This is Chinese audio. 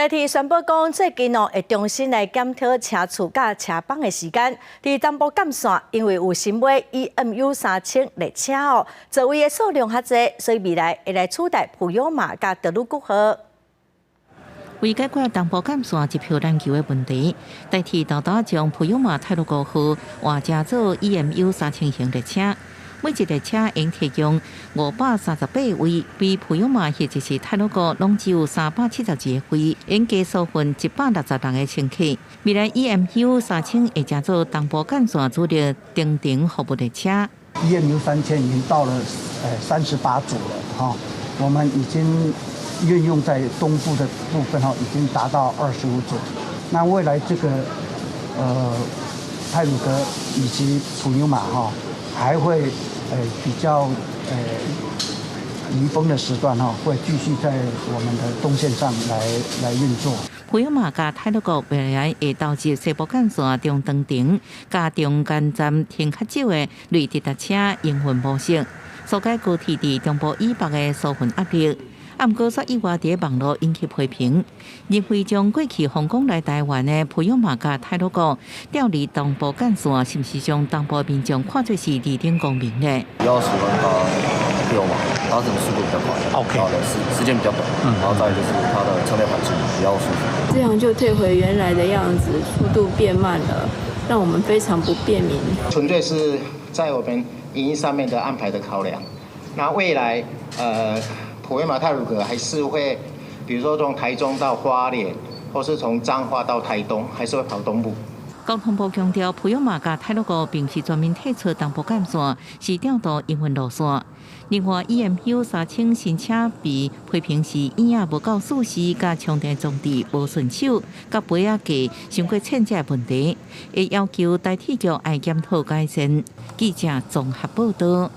代替宣布讲，最近会重新来检讨车厝甲车帮的时间。伫东部干线，因为有新买 EMU3000列车座位的数量较侪，所以未来会来取代普悠玛甲德鲁固号。为解决东部干线一票难求的问题，代替豆豆将普悠玛泰鲁格号换加做 EMU3000型列车。每一列车应提供538位，比普悠玛或者是泰鲁格拢只有372个位，应加收份160人的乘客。未来 EMU3000会加做东部干线主力定点服务列车。EMU3000已经到了38组了哈，我们已经运用在东部的部分哈，已经达到25组。那未来这个太鲁阁以及普悠玛哈，还会比较离峰的时段哈，会继续在我们的东线上来运作。普悠玛甲泰鲁格未来会导致西部干线中长程、加中间站停较少的类直达车营运模式，所解高铁伫中部以北的疏运压力。不过，说意外伫网络引起批评，认为将过去访港来台湾的普悠玛甲泰鲁格调离东部干线，是不是将东部民众看作是二等公民呢？比较喜欢它普悠玛，它整个速度比较快，OK， 好的时间比较短，然后再就是它的车内环境比较舒服。这样就退回原来的样子，速度变慢了，让我们非常不便民。纯粹是在我们营运上面的安排的考量。那未来普悠玛泰鲁阁还是会，比如说从台中到花莲，或是从彰化到台东，还是会跑东部。交通部强调，普悠玛甲泰鲁格并非全面退出东部干线，是调度营运路线。另外 ，EMU3000新车被批评是椅仔无够舒适，甲充电装置无顺手，甲杯仔架伤过欠债问题，会要求代替局爱检讨改善。记者综合报道。